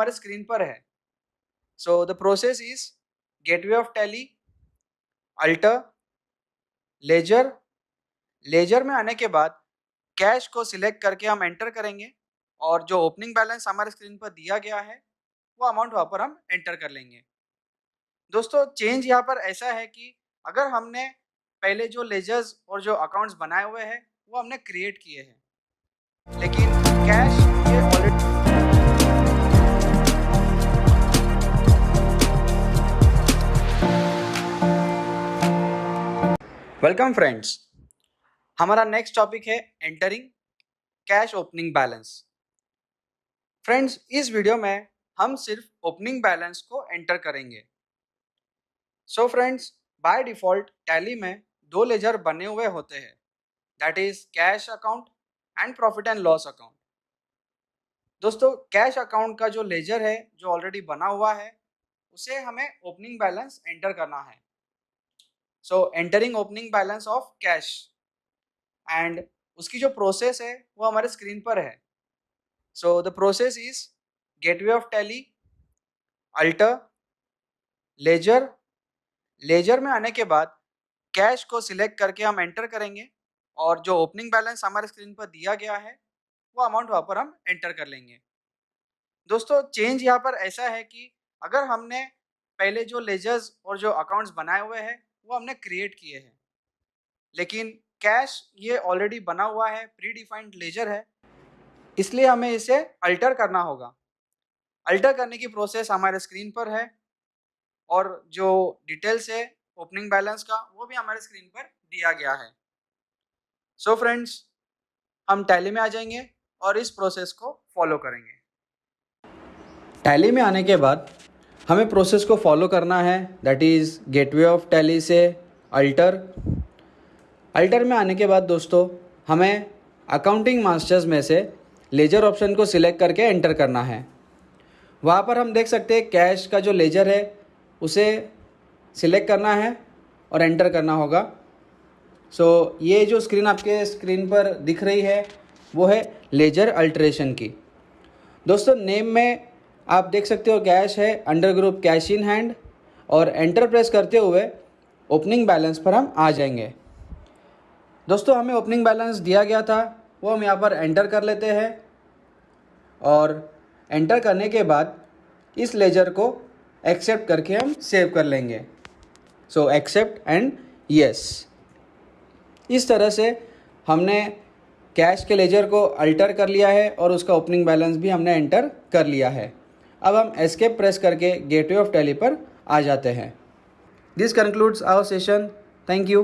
हमारे स्क्रीन पर है। So the process is gateway of Tally, alter, ledger. Ledger में आने के बाद कैश को सिलेक्ट करके हम एंटर करेंगे और जो ओपनिंग बैलेंस हमारे स्क्रीन पर दिया गया है वो अमाउंट वहाँ पर हम एंटर कर लेंगे। दोस्तों चेंज यहाँ पर ऐसा है कि अगर हमने पहले जो लेजर्स और जो अकाउंट्स बनाए हुए हैं वो हमने क्रिएट किए हैं, लेकिन कैश ये ऑलरेडी वेलकम फ्रेंड्स, हमारा नेक्स्ट टॉपिक है entering cash opening balance. Friends इस वीडियो में हम सिर्फ ओपनिंग बैलेंस को एंटर करेंगे। So friends by default tally में दो लेजर बने हुए होते हैं, that is cash account and profit and loss account. दोस्तों कैश अकाउंट का जो लेजर है जो ऑलरेडी बना हुआ है उसे हमें ओपनिंग बैलेंस एंटर करना है। So entering opening balance of cash and उसकी जो प्रोसेस है वो हमारे स्क्रीन पर है। So the process is gateway of Tally, alter, ledger. Ledger में आने के बाद कैश को सिलेक्ट करके हम एंटर करेंगे और जो ओपनिंग बैलेंस हमारे स्क्रीन पर दिया गया है वो अमाउंट वहाँ पर हम एंटर कर लेंगे। दोस्तों चेंज यहाँ पर ऐसा है कि अगर हमने पहले जो लेजर्स और जो अकाउंट्स बनाए हुए हैं वो हमने क्रिएट किए हैं, लेकिन कैश ये ऑलरेडी बना हुआ है, प्री डिफाइंड लेजर है, इसलिए हमें इसे अल्टर करना होगा। अल्टर करने की प्रोसेस हमारे स्क्रीन पर है और जो डिटेल्स है ओपनिंग बैलेंस का वो भी हमारे स्क्रीन पर दिया गया है। सो फ्रेंड्स हम टैली में आ जाएंगे और इस प्रोसेस को फॉलो करेंगे। टैली में आने के बाद हमें प्रोसेस को फॉलो करना है, that is gateway of tally से अल्टर। अल्टर में आने के बाद दोस्तों हमें अकाउंटिंग मास्टर्स में से लेजर ऑप्शन को सिलेक्ट करके एंटर करना है। वहाँ पर हम देख सकते हैं कैश का जो लेजर है उसे सिलेक्ट करना है और एंटर करना होगा। सो ये जो स्क्रीन आपके स्क्रीन पर दिख रही है वो है लेजर अल्टरेशन की। दोस्तों नेम में आप देख सकते हो कैश है, under group cash in hand, और एंटर प्रेस करते हुए ओपनिंग बैलेंस पर हम आ जाएंगे। दोस्तों हमें ओपनिंग बैलेंस दिया गया था वो हम यहाँ पर एंटर कर लेते हैं और एंटर करने के बाद इस लेजर को एक्सेप्ट करके हम सेव कर लेंगे। So except and yes. इस तरह से हमने कैश के लेजर को अल्टर कर लिया है और उसका ओपनिंग बैलेंस भी हमने एंटर कर लिया है। अब हम एस्केप प्रेस करके गेटवे ऑफ टैली पर आ जाते हैं। This concludes our session. Thank you.